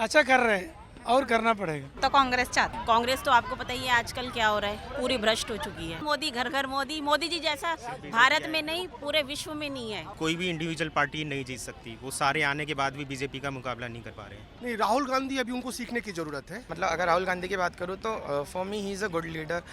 अच्छा कर रहे हैं और करना पड़ेगा। तो कांग्रेस चाहती। कांग्रेस तो आपको पता ही है आजकल क्या हो रहा है, पूरी भ्रष्ट हो चुकी है। मोदी घर घर मोदी, मोदी जी जैसा भारत में नहीं पूरे विश्व में नहीं है। कोई भी इंडिविजुअल पार्टी नहीं जीत सकती, वो सारे आने के बाद भी बीजेपी का मुकाबला नहीं कर पा रहे हैं। नहीं, राहुल गांधी अभी उनको सीखने की जरूरत है। मतलब अगर राहुल गांधी की बात करूँ तो for me he is a good leader.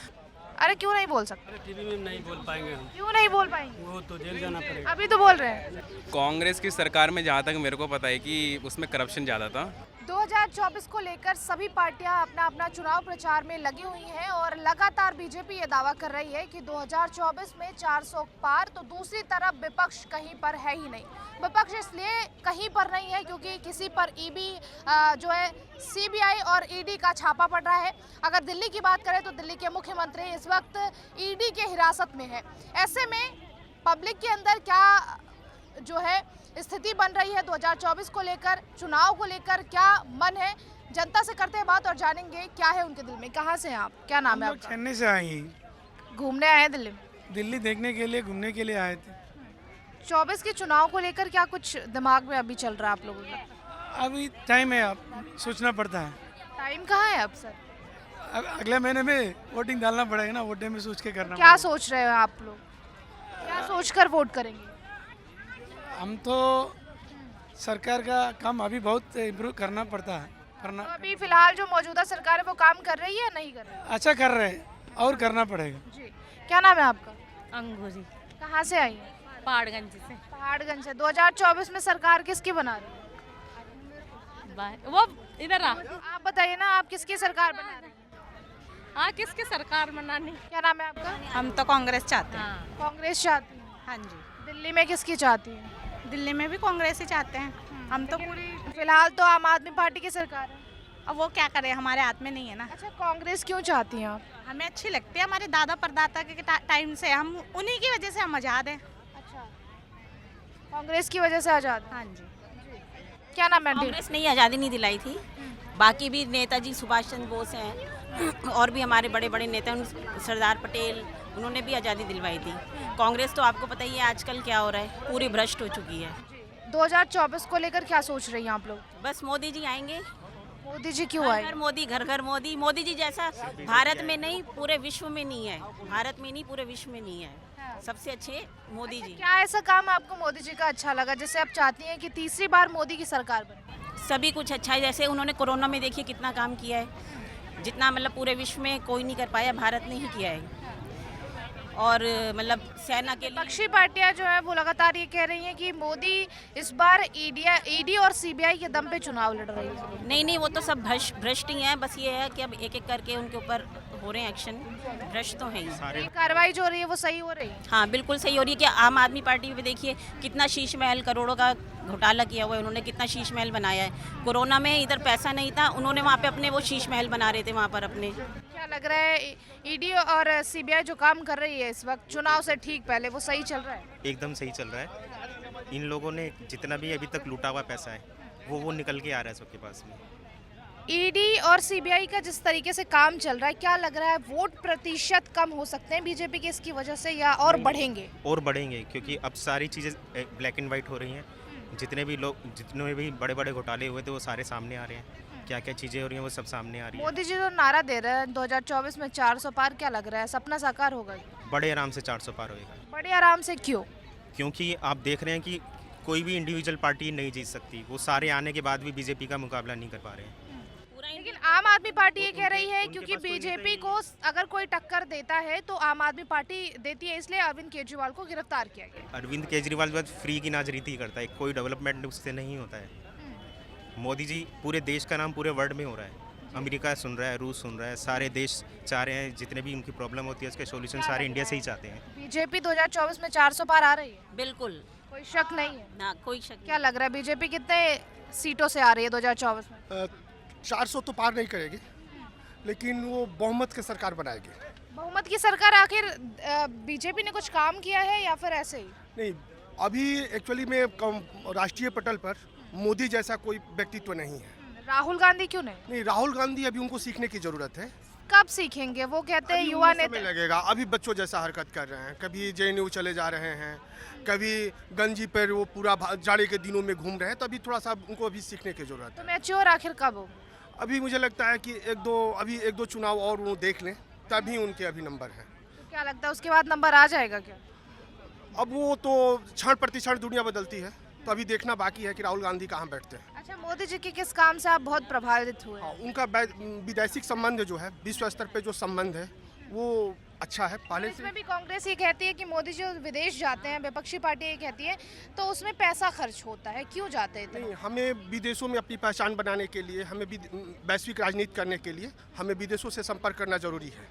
अरे क्यों नहीं बोल सकते? अरे टीवी में नहीं बोल पाएंगे हम, क्यों नहीं बोल पाएंगे? वो तो जेल जाना पड़ेगा। अभी तो बोल रहे हैं। कांग्रेस की सरकार में जहाँ तक मेरे को पता है कि उसमें करप्शन ज़्यादा था। 2024 को लेकर सभी पार्टियां अपना अपना चुनाव प्रचार में लगी हुई हैं और लगातार बीजेपी ये दावा कर रही है कि 2024 में 400 पार। तो दूसरी तरफ विपक्ष कहीं पर है ही नहीं। विपक्ष इसलिए कहीं पर नहीं है क्योंकि किसी पर ईडी जो है सीबीआई और ईडी का छापा पड़ रहा है। अगर दिल्ली की बात करें तो दिल्ली के मुख्यमंत्री इस वक्त ईडी के हिरासत में है। ऐसे में पब्लिक के अंदर क्या जो है स्थिति बन रही है 2024 को लेकर, चुनाव को लेकर क्या मन है, जनता से करते हैं बात और जानेंगे क्या है उनके दिल में। कहाँ से हैं आप? क्या नाम है आपका? चेन्नई से आए हैं, घूमने आए हैं दिल्ली में? दिल्ली देखने के लिए, घूमने के लिए आए थे। 24 के चुनाव को लेकर क्या कुछ दिमाग में अभी चल रहा है आप लोगों का? अभी टाइम है, आप सोचना पड़ता है। टाइम कहाँ है अब सर? अगले महीने में वोटिंग डालना पड़ेगा ना, वोट डे में सोच के करना क्या सोच रहे हो आप लोग? क्या सोचकर वोट करेंगे? हम तो सरकार का काम अभी बहुत इम्प्रूव करना पड़ता है, करना तो अभी फिलहाल जो मौजूदा सरकार है वो काम कर रही है या नहीं कर रही है? अच्छा कर रहे हैं और करना पड़ेगा। जी, क्या नाम है आपका? अंगूरी कहाँ से आई है? पहाड़गंज से। पहाड़गंज से। 2024 में सरकार किसकी बना रही है? वो इधर आ। आप बताइए ना, आप किसकी सरकार बना रहे हैं? हाँ, किसकी सरकार बनानी? क्या नाम है आपका? हम तो कांग्रेस चाहते हैं। कांग्रेस चाहती है। हाँ जी, दिल्ली में किसकी चाहती है? दिल्ली में भी कांग्रेस ही चाहते हैं हम तो। पूरी फिलहाल तो आम आदमी पार्टी की सरकार है। अब वो क्या करें, हमारे हाथ में नहीं है ना। अच्छा, कांग्रेस क्यों चाहती हैं आप? हमें अच्छी लगती है, हमारे दादा परदादा के टाइम से हम उन्हीं की वजह से हम आज़ाद हैं। अच्छा, कांग्रेस की वजह से आजाद हैं। हाँ जी, क्या नाम है आंटी? कांग्रेस ने ही आज़ादी नहीं दिलाई थी, बाकी भी नेताजी सुभाष चंद्र बोस हैं और भी हमारे बड़े बड़े नेता, सरदार पटेल, उन्होंने भी आज़ादी दिलवाई थी। कांग्रेस तो आपको पता ही है आजकल क्या हो रहा है, पूरी भ्रष्ट हो चुकी है। 2024 को लेकर क्या सोच रही हैं आप लोग? बस मोदी जी आएंगे। मोदी जी क्यों आए? घर मोदी, घर घर मोदी, मोदी जी जैसा भारत में नहीं पूरे विश्व में नहीं है। भारत में नहीं पूरे विश्व में नहीं है। सबसे अच्छे मोदी जी। क्या ऐसा काम आपको मोदी जी का अच्छा लगा जिससे आप चाहती हैं कि तीसरी बार मोदी की सरकार बने? सभी कुछ अच्छा है, जैसे उन्होंने कोरोना में देखिए कितना काम किया है, जितना मतलब पूरे विश्व में कोई नहीं कर पाया, भारत ने ही किया है। और मतलब सेना के लिए विपक्षी पार्टियां जो है वो लगातार ये कह रही हैं कि मोदी इस बार ईडी और सीबीआई के दम पे चुनाव लड़ रही है। नहीं, वो तो सब भ्रष्ट ही हैं। बस ये है कि अब एक एक करके उनके ऊपर हो रहे हैं एक्शन। भ्रष्ट तो है ही। ये कार्रवाई जो हो रही है वो सही हो रही है? हाँ, बिल्कुल सही हो रही है। कि आम आदमी पार्टी पे देखिए कितना शीश महल, करोड़ों का घोटाला किया हुआ है उन्होंने, कितना शीश महल बनाया है। कोरोना में इधर पैसा नहीं था, उन्होंने वहाँ पे अपने वो शीश महल बना रहे थे वहाँ पर अपने। क्या लग रहा है ईडी और सीबीआई जो काम कर रही है इस वक्त चुनाव से ठीक पहले, वो सही चल रहा है? एकदम सही चल रहा है। इन लोगों ने जितना भी अभी तक लूटा हुआ पैसा है वो निकल के आ रहा है सबके पास में। ईडी और सीबीआई का जिस तरीके से काम चल रहा है, क्या लग रहा है वोट प्रतिशत कम हो सकते हैं बीजेपी के इसकी वजह से या और बढ़ेंगे? और बढ़ेंगे, क्योंकि अब सारी चीज़ें ब्लैक एंड वाइट हो रही हैं। जितने भी बड़े बड़े घोटाले हुए थे वो सारे सामने आ रहे हैं। क्या क्या चीज़ें हो रही हैं वो सब सामने आ रही है। मोदी जी तो नारा दे रहे हैं 2024 में 400 पार, क्या लग रहा है सपना साकार होगा? बड़े आराम से 400 पार होएगा। बड़े आराम से क्यों? क्योंकि आप देख रहे हैं कि कोई भी इंडिविजुअल पार्टी नहीं जीत सकती, वो सारे आने के बाद भी बीजेपी का मुकाबला नहीं कर पा रहे हैं। लेकिन आम आदमी पार्टी ये कह रही है क्योंकि बीजेपी को अगर कोई टक्कर देता है तो आम आदमी पार्टी देती है, इसलिए अरविंद केजरीवाल को गिरफ्तार किया गया। अरविंद केजरीवाल बस फ्री की नाजरीती करता है, कोई डेवलपमेंट उससे नहीं होता है। मोदी जी पूरे देश का नाम पूरे वर्ल्ड में हो रहा है। अमेरिका सुन रहा है, रूस सुन रहा है, सारे देश चाह रहे हैं जितने भी उनकी प्रॉब्लम होती है उसके सॉल्यूशन सारे इंडिया से ही चाहते हैं। बीजेपी 2024 में 400 पार आ रही है? बिल्कुल, कोई शक नहीं है ना कोई शक। क्या लग रहा है बीजेपी कितने सीटों से आ रही है 2024 में? 400 तो पार नहीं करेगी, लेकिन वो बहुमत की सरकार बनाएगी। बहुमत की सरकार आखिर बीजेपी ने कुछ काम किया है या फिर ऐसे ही? नहीं, अभी एक्चुअली में राष्ट्रीय पटल पर मोदी जैसा कोई व्यक्तित्व नहीं है। राहुल गांधी क्यों नहीं? नहीं, राहुल गांधी अभी उनको सीखने की जरूरत है। कब सीखेंगे? वो कहते हैं अभी युवा उन्हें समय नेता। लगेगा। अभी बच्चों जैसा हरकत कर रहे हैं, कभी जेएनयू चले जा रहे हैं, कभी गंजी पर वो पूरा जाड़े के दिनों में घूम रहे हैं, तो अभी थोड़ा सा उनको अभी सीखने की जरूरत तो है। मैच्योर आखिर कब हो? अभी मुझे लगता है कि एक दो चुनाव और वो देख लें, तभी उनके अभी नंबर है। तो क्या लगता है उसके बाद नंबर आ जाएगा क्या? अब वो तो क्षण प्रतिक्षण दुनिया बदलती है, तो अभी देखना बाकी है कि राहुल गांधी कहाँ बैठते हैं। अच्छा, मोदी जी के किस काम से आप बहुत प्रभावित हुए? हाँ, उनका विदेशिक संबंध जो है, विश्व स्तर पे जो संबंध है वो अच्छा है पहले से। इसमें भी कांग्रेस ये कहती है कि मोदी जी विदेश जाते हैं, विपक्षी पार्टी ये कहती है, तो उसमें पैसा खर्च होता है, क्यों जाते हैं नहीं, इतना? हमें विदेशों में अपनी पहचान बनाने के लिए, हमें वैश्विक राजनीति करने के लिए हमें विदेशों से संपर्क करना जरूरी है,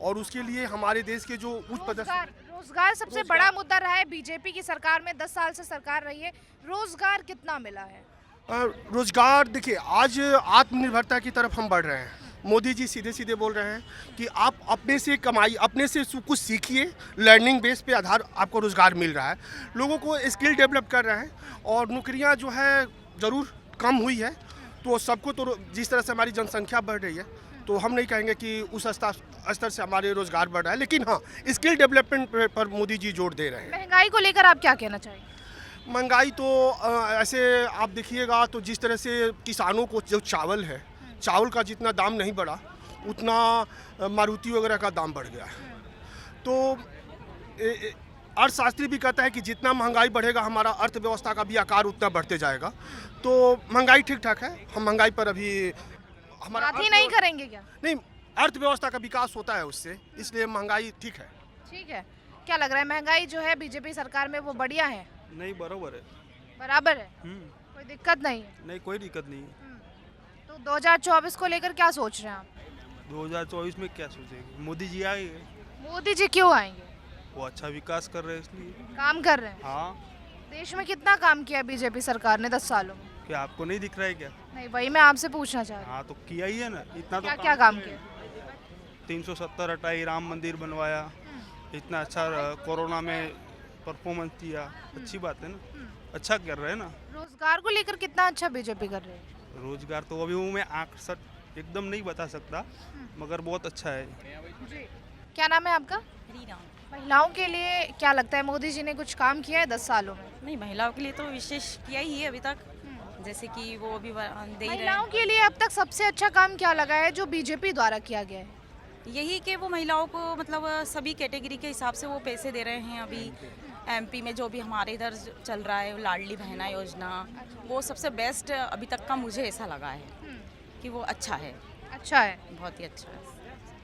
और उसके लिए हमारे देश के जो उच्च पदस्थ रोजगार सबसे बड़ा मुद्दा रहा है। बीजेपी की सरकार में 10 साल से सरकार रही है, रोजगार कितना मिला है? रोजगार देखिए, आज आत्मनिर्भरता की तरफ हम बढ़ रहे हैं। मोदी जी सीधे सीधे बोल रहे हैं कि आप अपने से कमाई, अपने से कुछ सीखिए, लर्निंग बेस पे आधार आपको रोजगार मिल रहा है। लोगों को स्किल डेवलप कर रहे हैं, और नौकरियां जो है ज़रूर कम हुई है, तो सबको तो जिस तरह से हमारी जनसंख्या बढ़ रही है, तो हम नहीं कहेंगे कि उस स्तर से हमारे रोजगार बढ़ रहा है, लेकिन हाँ, स्किल डेवलपमेंट पर मोदी जी जोर दे रहे हैं। महंगाई को लेकर आप क्या कहना चाहेंगे? महंगाई तो ऐसे आप देखिएगा तो जिस तरह से किसानों को जो चावल है, चावल का जितना दाम नहीं बढ़ा, उतना मारुति वगैरह का दाम बढ़ गया है। तो अर्थशास्त्री भी कहता है कि जितना महंगाई बढ़ेगा, हमारा अर्थव्यवस्था का भी आकार उतना बढ़ते जाएगा। तो महंगाई ठीक ठाक है, हम महंगाई पर अभी हमारा बात ही नहीं करेंगे क्या? नहीं, अर्थव्यवस्था का विकास होता है उससे, इसलिए महंगाई ठीक है। ठीक है, क्या लग रहा है महंगाई जो है बीजेपी सरकार में वो बढ़िया है, नहीं बराबर है। बराबर है, कोई दिक्कत नहीं है? नहीं कोई दिक्कत नहीं है। तो 2024 को लेकर क्या सोच रहे हैं आप? 2024 में क्या सोचेंगे? मोदी जी आएंगे, मोदी जी क्यों आएंगे? वो अच्छा विकास कर रहे हैं इसलिए। काम कर रहे हैं। हाँ, देश में कितना काम किया बीजेपी सरकार ने 10 सालों में? क्या आपको नहीं दिख रहा है क्या? नहीं, वही मैं आपसे पूछना चाह रही हाँ तो किया ही है ना, इतना हूँ, क्या तो क्या काम किया? 370 हटाई, राम मंदिर बनवाया, इतना अच्छा कोरोना में परफॉर्मेंस किया, अच्छी बात है ना, अच्छा कर रहे हैं ना। रोजगार को लेकर कितना अच्छा बीजेपी कर रही है? रोजगार तो अभी वो मैं आँख सट एकदम नहीं बता सकता, मगर बहुत अच्छा है। क्या नाम है आपका? महिलाओं के लिए क्या लगता है, मोदी जी ने कुछ काम किया है 10 सालों में? नहीं, महिलाओं के लिए तो विशेष किया ही है अभी तक, जैसे कि वो अभी दे ही रहे महिलाओं हैं। के लिए अब तक सबसे अच्छा काम क्या लगा है जो बीजेपी द्वारा किया गया है? यही कि वो महिलाओं को मतलब सभी कैटेगरी के हिसाब से वो पैसे दे रहे हैं। अभी एमपी में जो भी हमारे इधर चल रहा है लाडली बहना योजना, वो सबसे बेस्ट अभी तक का मुझे ऐसा लगा है कि वो अच्छा है, अच्छा है। बहुत ही अच्छा है।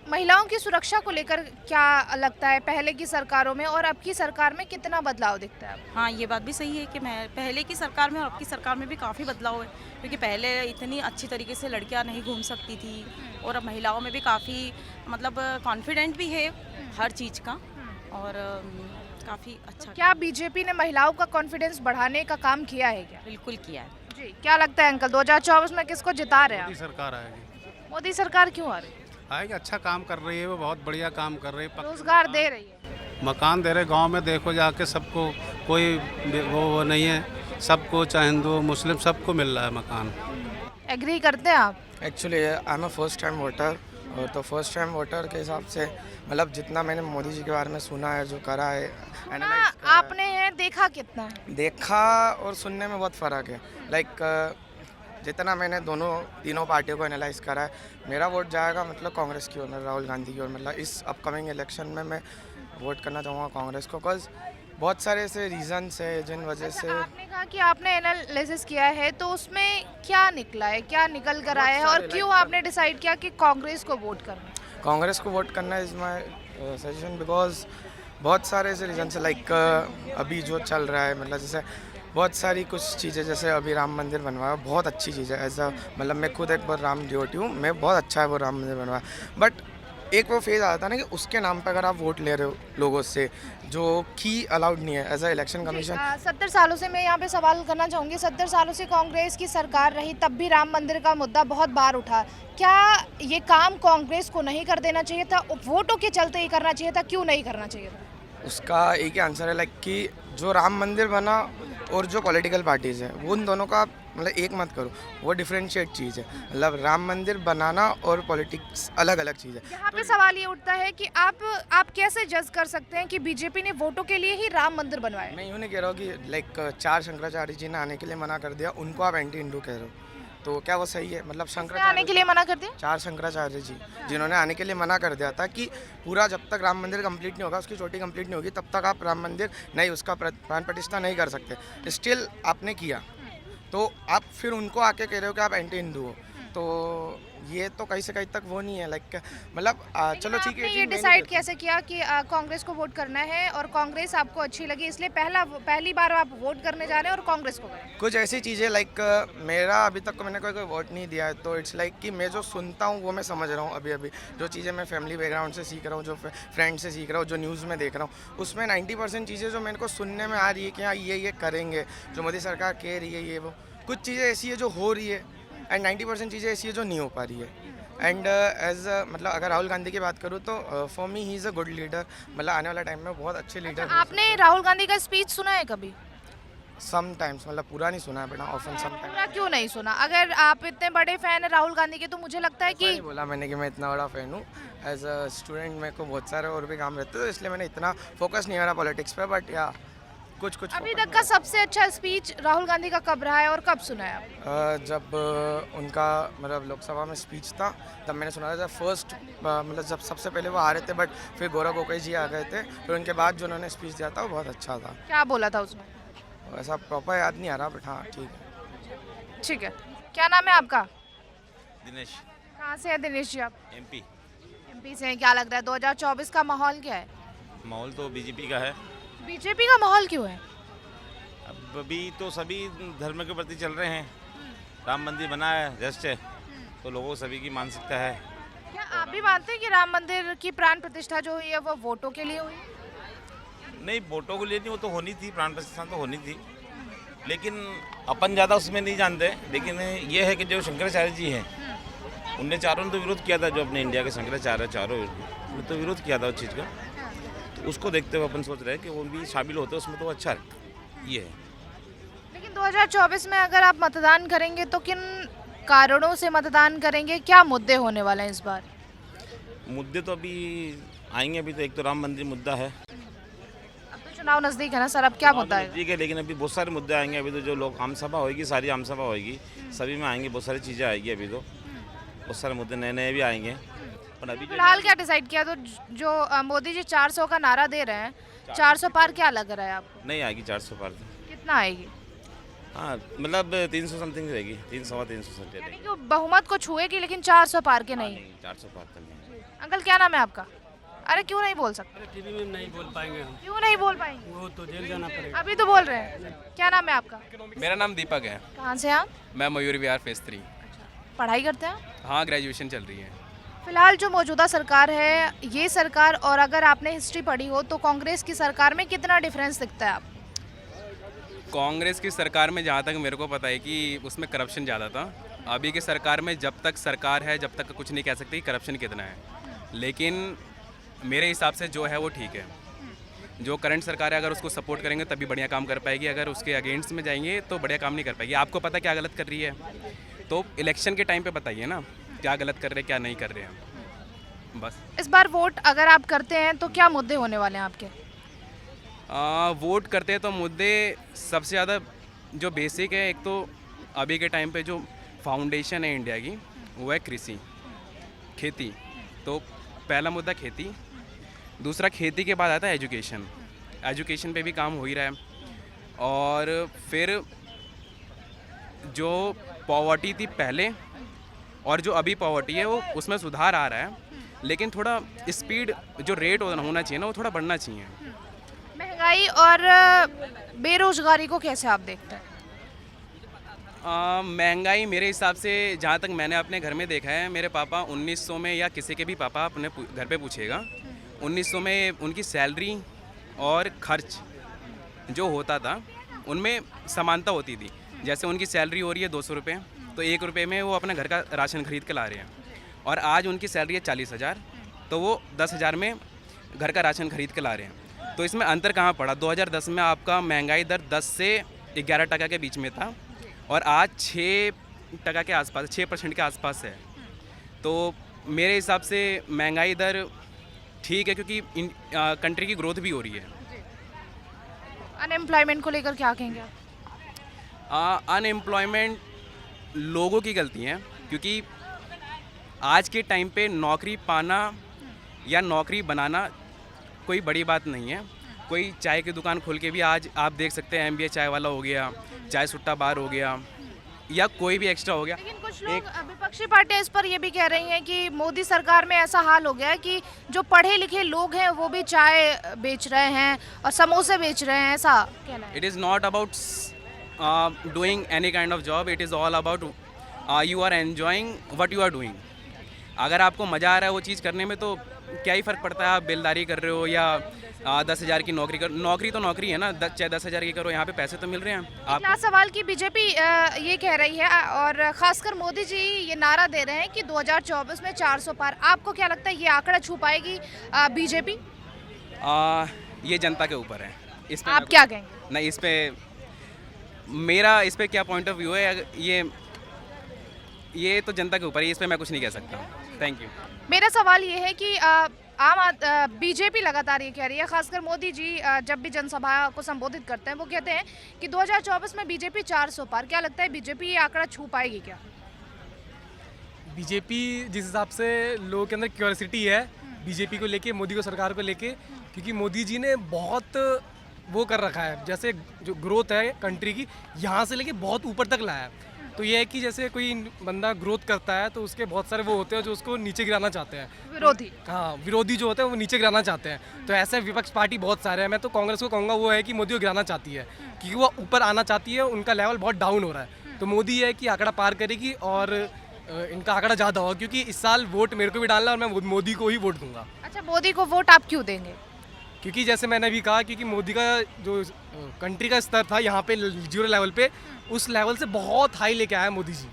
महिलाओं की सुरक्षा को लेकर क्या लगता है, पहले की सरकारों में और अब की सरकार में कितना बदलाव दिखता है आपको? हाँ, ये बात भी सही है कि मैं पहले की सरकार में और अब की सरकार में भी काफ़ी बदलाव है, क्योंकि पहले इतनी अच्छी तरीके से लड़कियां नहीं घूम सकती थी, और अब महिलाओं में भी काफ़ी मतलब कॉन्फिडेंट भी है हर चीज़ का, और काफ़ी अच्छा। क्या बीजेपी ने महिलाओं का कॉन्फिडेंस बढ़ाने का काम किया है क्या? बिल्कुल किया है। जी, क्या लगता है अंकल, 2024 में किसको जिता रहे हैं मोदी आप? सरकार आएगी। मोदी सरकार क्यों आ रही है? आएगी, अच्छा काम कर रही है, वो बहुत बढ़िया काम कर रही है। रोजगार दे रही है, मकान दे रहे, गांव में देखो जाके सबको, कोई वो नहीं है, सबको चाहे हिंदू मुस्लिम सबको मिल रहा है मकान। एग्री करते हैं आप? Actually I am a first time voter, और तो फर्स्ट टाइम वोटर के हिसाब से मतलब जितना मैंने मोदी जी के बारे में सुना है, जो करा है, एनालाइज करा है, आपने है देखा कितना है? देखा और सुनने में बहुत फ़र्क है। लाइक जितना मैंने तीनों पार्टियों को एनालाइज करा है, मेरा वोट जाएगा मतलब कांग्रेस की ओर, राहुल गांधी की ओर। मतलब इस अपकमिंग इलेक्शन में मैं वोट करना चाहूँगा कांग्रेस को, बिकॉज बहुत सारे ऐसे रीजंस है जिन वजह से। आपने कहा कि आपने एनालिसिस किया है, तो उसमें क्या निकला है, क्या निकल कर आया है, और क्यों आपने डिसाइड किया कि कांग्रेस को वोट करना? कांग्रेस को वोट करना इज़ माई सजेशन, बिकॉज बहुत सारे ऐसे रीजन है। लाइक अभी जो चल रहा है, मतलब जैसे बहुत सारी कुछ चीज़ें, जैसे अभी राम मंदिर बनवाया, बहुत अच्छी चीज़ है। ऐसा मतलब मैं खुद एक बार राम डिवोटी हूँ, मैं बहुत अच्छा है वो राम मंदिर बनवाया, बट एक वो फेज़ आता है ना कि उसके नाम पर अगर आप वोट ले रहे हो लोगों से, जो कि अलाउड नहीं है एज अ इलेक्शन कमीशन। 70 सालों से मैं यहाँ पे सवाल करना चाहूँगी, 70 सालों से कांग्रेस की सरकार रही, तब भी राम मंदिर का मुद्दा बहुत बार उठा। क्या ये काम कांग्रेस को नहीं कर देना चाहिए था, वोटों के चलते ही करना चाहिए था, क्यों नहीं करना चाहिए था? उसका एक ही आंसर है, लाइक कि जो राम मंदिर बना और जो पॉलिटिकल पार्टीज़ हैं, उन दोनों का मतलब एक मत करो, वो डिफरेंशिएट चीज़ है। मतलब राम मंदिर बनाना और पॉलिटिक्स अलग अलग चीज़ है। यहाँ पे सवाल ये उठता है कि आप कैसे जज कर सकते हैं कि बीजेपी ने वोटों के लिए ही राम मंदिर बनवाया? मैं यूँ नहीं कह रहा हूँ कि लाइक 4 शंकराचार्य जी ने आने के लिए मना कर दिया, उनको आप एंटी हिंदू कह रहे हो, तो क्या वो सही है? मतलब आने के लिए मना कर दिया? 4 शंकराचार्य जी जिन्होंने आने के लिए मना कर दिया था कि पूरा जब तक राम मंदिर कंप्लीट नहीं होगा, उसकी चोटी कंप्लीट नहीं होगी, तब तक आप राम मंदिर नहीं, उसका प्राण प्रतिष्ठा नहीं कर सकते। स्टिल आपने किया, तो आप फिर उनको आके कह रहे हो कि आप एंटी हिंदू हो, तो ये तो कहीं से कहीं तक वो नहीं है। लाइक मतलब चलो ठीक है। आपने ये डिसाइड कैसे किया कि कांग्रेस को वोट करना है और कांग्रेस आपको अच्छी लगी इसलिए पहली बार आप वोट करने जा रहे हैं और कांग्रेस को? कुछ ऐसी चीज़ें लाइक मेरा अभी तक मैंने कोई वोट नहीं दिया है, तो इट्स लाइक कि मैं जो सुनता हूँ वो मैं समझ रहा हूँ। अभी जो चीज़ें मैं फैमिली बैकग्राउंड से सीख रहा हूँ, जो फ्रेंड से सीख रहा हूँ, जो न्यूज़ में देख रहा हूँ, उसमें 90% चीज़ें जो मेरे को सुनने में आ रही है कि हाँ ये करेंगे, जो मोदी सरकार कह रही है, ये वो कुछ चीज़ें ऐसी है जो हो रही है एंड 90% चीज़ें ऐसी है जो नहीं हो पा रही है। एंड एज मतलब अगर राहुल गांधी की बात करूँ तो for me he is a good leader, मतलब आने वाला टाइम में बहुत अच्छे लीडर। आपने राहुल गांधी का स्पीच सुना है कभी? समटाइम्स, मतलब पूरा नहीं सुना है बेटा, ऑफन समटाइम्स। पूरा क्यों नहीं सुना? अगर आप इतने बड़े फैन हैं राहुल गांधी के तो मुझे लगता है कि बोला मैंने कि मैं इतना बड़ा फ़ैन हूँ। एज अ स्टूडेंट मेरे को बहुत सारे और भी काम रहते हैं, तो इसलिए मैंने इतना फोकस नहीं करा पॉलिटिक्स पे, बट या कुछ अभी तक का सबसे अच्छा स्पीच राहुल गांधी का कब रहा है और कब सुना है आप? जब उनका मतलब लोकसभा में स्पीच था तब मैंने सुना था। जब फर्स्ट मतलब जब सबसे पहले वो आ रहे थे, बट फिर गौरव गोगोई जी आ गए थे, फिर उनके बाद जो उन्होंने स्पीच दिया था वो बहुत अच्छा था। क्या बोला था उसमें? ऐसा प्रॉपर याद नहीं आ रहा, बट हाँ ठीक है। ठीक है, क्या नाम है आपका? दिनेश। कहाँ से है दिनेश जी आप? एमपी से हैं। क्या लग रहा है 2024 का माहौल क्या है? माहौल तो बीजेपी का है। बीजेपी का माहौल क्यों है? अब अभी तो सभी धर्म के प्रति चल रहे हैं, राम मंदिर बना है जस्ट है, तो लोगों सभी की मानसिकता है। क्या आप भी मानते हैं कि राम मंदिर की प्राण प्रतिष्ठा जो हुई है वो वोटों के लिए हुई? नहीं, वोटों को लिए नहीं, वो तो होनी थी, प्राण प्रतिष्ठा तो होनी थी, लेकिन अपन ज़्यादा उसमें नहीं जानते। लेकिन ये है कि जो शंकराचार्य जी हैं उनने चारों ने तो विरोध किया था, जो अपने इंडिया के शंकराचार्य चारों ने तो विरोध किया था उस चीज़ का, तो उसको देखते हुए अपन सोच रहे हैं कि वो भी शामिल होते उसमें तो अच्छा है। ये है। लेकिन 2024 में अगर आप मतदान करेंगे तो किन कारणों से मतदान करेंगे? क्या मुद्दे होने वाले हैं इस बार? मुद्दे तो अभी आएंगे। अभी तो एक तो राम मंदिर मुद्दा है, अब तो चुनाव नजदीक है ना सर, अब क्या मुद्दा है? ठीक है, लेकिन अभी बहुत सारे मुद्दे आएंगे। अभी तो जो लोग आम सभा होगी, सारी आम सभा होगी, सभी में आएंगे, बहुत सारी चीज़ें आएगी। अभी तो बहुत सारे मुद्दे नए नए भी आएंगे। पर अभी फिलहाल क्या डिसाइड किया? तो जो मोदी जी 400 का नारा दे रहे हैं, 400 पार क्या लग रहा है आपको? नहीं आएगी 400 पार तो। कितना आएगी? हाँ, मतलब 300 समथिंग रहेगी, 300 समथिंग यानी रहेगी। कि बहुमत को छुएगी लेकिन 400 पार के नहीं। 400 पार तक नहीं। अंकल क्या नाम है आपका? अरे क्यों नहीं बोल सकते? टीवी में नहीं बोल पाएंगे हम, क्यों नहीं बोल पाएंगे? वो तो जेल जाना पड़ेगा। अभी तो बोल रहे हैं। क्या नाम है आपका? मेरा नाम दीपक है। कहाँ से आप? मैं मयूर विहार फेज 3। पढ़ाई करते हैं? हाँ, ग्रेजुएशन चल रही है। फिलहाल जो मौजूदा सरकार है, ये सरकार और अगर आपने हिस्ट्री पढ़ी हो तो कांग्रेस की सरकार में कितना डिफरेंस दिखता है आप? कांग्रेस की सरकार में जहाँ तक मेरे को पता है कि उसमें करप्शन ज़्यादा था। अभी की सरकार में जब तक सरकार है जब तक कुछ नहीं कह सकते कि करप्शन कितना है, लेकिन मेरे हिसाब से जो है वो ठीक है। जो करंट सरकार है अगर उसको सपोर्ट करेंगे तभी बढ़िया काम कर पाएगी, अगर उसके अगेंस्ट में जाएंगे तो बढ़िया काम नहीं कर पाएगी। आपको पता क्या गलत कर रही है, तो इलेक्शन के टाइम पे बताइए ना क्या गलत कर रहे हैं क्या नहीं कर रहे हैं। बस इस बार वोट अगर आप करते हैं तो क्या मुद्दे होने वाले हैं आपके? वोट करते हैं तो मुद्दे सबसे ज़्यादा जो बेसिक है, एक तो अभी के टाइम पे जो फाउंडेशन है इंडिया की वो है कृषि, खेती। तो पहला मुद्दा खेती, दूसरा खेती के बाद आता है एजुकेशन। एजुकेशन पे भी काम हो ही रहा है। और फिर जो पॉवर्टी थी पहले और जो अभी पॉवर्टी है वो उसमें सुधार आ रहा है, लेकिन थोड़ा स्पीड जो रेट होना चाहिए ना वो थोड़ा बढ़ना चाहिए। महंगाई और बेरोजगारी को कैसे आप देखते हैं? महंगाई मेरे हिसाब से जहाँ तक मैंने अपने घर में देखा है, मेरे पापा 1900 में या किसी के भी पापा अपने घर पे पूछेगा 1900 में उनकी सैलरी और खर्च जो होता था उनमें समानता होती थी। जैसे उनकी सैलरी हो रही है 200 रुपये, तो 1 रुपये में वो अपने घर का राशन खरीद के ला रहे हैं, और आज उनकी सैलरी है 40,000, तो वो 10,000 में घर का राशन खरीद के ला रहे हैं। तो इसमें अंतर कहाँ पड़ा? 2010 में आपका महंगाई दर 10 से 11% के बीच में था, और आज 6% के आसपास, 6% के आसपास है। तो मेरे हिसाब से महंगाई दर ठीक है, क्योंकि कंट्री की ग्रोथ भी हो रही है। अनएम्प्लॉयमेंट को लेकर क्या कहेंगे आप? अनएम्प्लॉयमेंट लोगों की गलती है, क्योंकि आज के टाइम पे नौकरी पाना या नौकरी बनाना कोई बड़ी बात नहीं है। कोई चाय की दुकान खोल के भी आज आप देख सकते हैं, MBA चाय वाला हो गया, चाय सुट्टा बार हो गया, या कोई भी एक्स्ट्रा हो गया। लेकिन कुछ लोग विपक्षी पार्टियां इस पर ये भी कह रही हैं कि मोदी सरकार में ऐसा हाल हो गया है कि जो पढ़े लिखे लोग हैं वो भी चाय बेच रहे हैं और समोसे बेच रहे हैं, ऐसा कहना है। It is not about doing any kind of job, it is all about you are enjoying what you are doing. अगर आपको मज़ा आ रहा है वो चीज़ करने में तो क्या ही फ़र्क पड़ता है आप बेलदारी कर रहे हो या 10,000 की नौकरी कर। नौकरी तो नौकरी है ना, चाहे 10,000 की करो, यहाँ पे पैसे तो मिल रहे हैं आप। लास्ट सवाल की बीजेपी ये कह रही है और खासकर मोदी जी ये नारा दे रहे हैं कि 2024 में 400 पार। आपको क्या लगता है ये आंकड़ा छू पाएगी बीजेपी? ये जनता के ऊपर है। इस पे आप क्या कहेंगे? नहीं, मेरा इस पे क्या पॉइंट ऑफ व्यू है, ये तो जनता के ऊपर है, इस पे मैं कुछ नहीं कह सकता। Thank you. मेरा सवाल ये है कि बीजेपी लगातार ये कह रही है, खासकर मोदी जी जब भी जनसभा को संबोधित करते हैं वो कहते हैं कि 2024 में बीजेपी 400 पार। क्या लगता है बीजेपी ये आंकड़ा छू पाएगी क्या? बीजेपी जिस हिसाब से लोगों के अंदर क्यूरियोसिटी है बीजेपी को लेके, मोदी को सरकार को लेके, क्योंकि मोदी जी ने बहुत वो कर रखा है, जैसे जो ग्रोथ है कंट्री की यहाँ से लेके बहुत ऊपर तक लाया है। तो ये है कि जैसे कोई बंदा ग्रोथ करता है तो उसके बहुत सारे वो होते हैं जो उसको नीचे गिराना चाहते हैं, विरोधी। हाँ, विरोधी जो होते हैं वो नीचे गिराना चाहते हैं। तो ऐसे विपक्ष पार्टी बहुत सारे हैं। मैं तो कांग्रेस को कहूँगा वो है कि मोदी को गिराना चाहती है, क्योंकि वो ऊपर आना चाहती है, उनका लेवल बहुत डाउन हो रहा है। तो मोदी है कि आंकड़ा पार करेगी और इनका आंकड़ा ज़्यादा होगा, क्योंकि इस साल वोट मेरे को भी डालना और मैं मोदी को ही वोट दूंगा। अच्छा, मोदी को वोट आप क्यों देंगे? क्योंकि जैसे मैंने भी कहा, क्योंकि मोदी का जो कंट्री का स्तर था यहाँ पे 0 लेवल पे, उस लेवल से बहुत हाई लेके आया मोदी जी।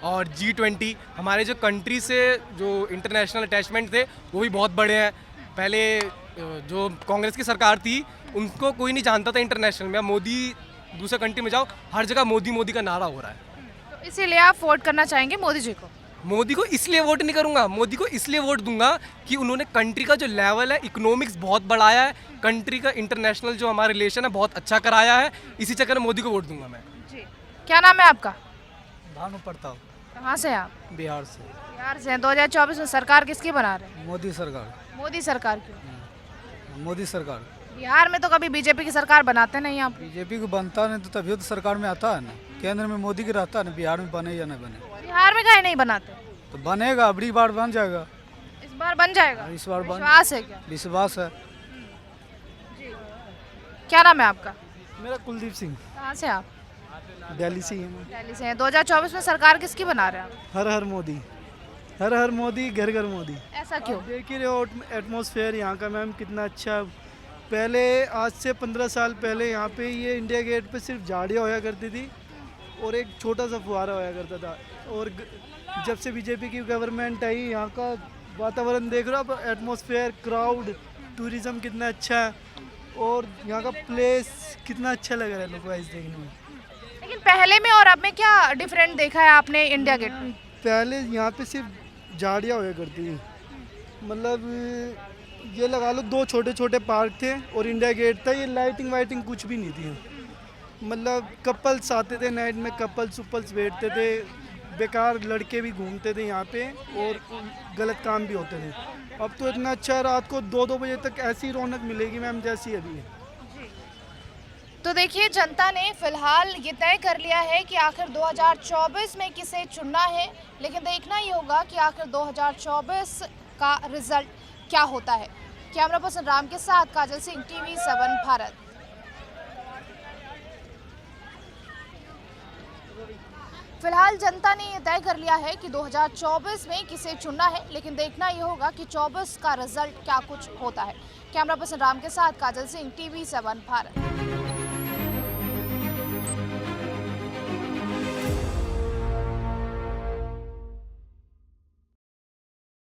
और G20 हमारे जो कंट्री से जो इंटरनेशनल अटैचमेंट थे वो भी बहुत बड़े हैं। पहले जो कांग्रेस की सरकार थी उनको कोई नहीं जानता था इंटरनेशनल में। मोदी दूसरे कंट्री में जाओ, हर जगह मोदी मोदी का नारा हो रहा है। तो इसीलिए आप वोट करना चाहेंगे मोदी जी को? मोदी को इसलिए वोट नहीं करूंगा, मोदी को इसलिए वोट दूंगा कि उन्होंने कंट्री का जो लेवल है इकोनॉमिक्स बहुत बढ़ाया है, कंट्री का इंटरनेशनल जो हमारा रिलेशन है बहुत अच्छा कराया है। इसी चक्कर में मोदी को वोट दूंगा मैं। जी, क्या नाम है आपका? भानु प्रताप। कहाँ से आप? बिहार से। बिहार से हैं। 2024 में सरकार किसकी बना रहे हैं? मोदी सरकार। मोदी सरकार क्यों? मोदी सरकार। बिहार में तो कभी बीजेपी की सरकार बनाते नहीं आप? बीजेपी को बनता नहीं तो तभी तो सरकार में आता है ना। केंद्र में मोदी की रहता है ना, बिहार में बने या न बने। बिहार में काहे नहीं बनाते? तो बनेगा, अगली बार बन जाएगा। इस बार बन जाएगा? इस बार बन। विश्वास है क्या? विश्वास है। क्या नाम है आपका? मेरा कुलदीप सिंह। कहाँ से आप? दिल्ली से हैं। दिल्ली से हैं। 2024 में सरकार किसकी बना रहे हैं आप? हर हर मोदी, हर हर मोदी, घर घर मोदी। ऐसा क्यों? देख ही रहे हो एटमॉस्फेयर यहाँ का मैम कितना अच्छा। पहले आज से 15 साल पहले यहाँ पे ये इंडिया गेट पे सिर्फ झाड़ियाँ होया करती थी और एक छोटा सा फुहारा होया करता था। और जब से बीजेपी की गवर्नमेंट आई, यहाँ का वातावरण देख रहे हो आप, एटमॉस्फेयर, क्राउड, टूरिज्म कितना अच्छा है और यहाँ का प्लेस कितना अच्छा लग रहा है लोगों को ऐसे देखने में। लेकिन पहले में और अब में क्या डिफरेंट देखा है आपने इंडिया गेट में? पहले यहाँ पे सिर्फ झाड़ियाँ होया करती थी, मतलब ये लगा लो 2 छोटे छोटे पार्क थे और इंडिया गेट था। ये लाइटिंग वाइटिंग कुछ भी नहीं थी। मतलब कपल्स आते थे नाइट में, कपल्स उपल्स बैठते थे, बेकार लड़के भी घूमते थे यहाँ पे और गलत काम भी होते थे। अब तो इतना अच्छा, रात को 2-2 बजे तक ऐसी रौनक मिलेगी मैम जैसी अभी है। तो देखिए, जनता ने फिलहाल ये तय कर लिया है कि आखिर 2024 में किसे चुनना है, लेकिन देखना ये होगा कि आखिर 2024 का रिजल्ट क्या होता है। कैमरा पर्सन राम के साथ काजल सिंह, TV7 भारत। फिलहाल जनता ने ये तय कर लिया है कि 2024 में किसे चुनना है, लेकिन देखना ये होगा कि 24 का रिजल्ट क्या कुछ होता है। कैमरा पर्सन राम के साथ काजल सिंह, TV7 भारत।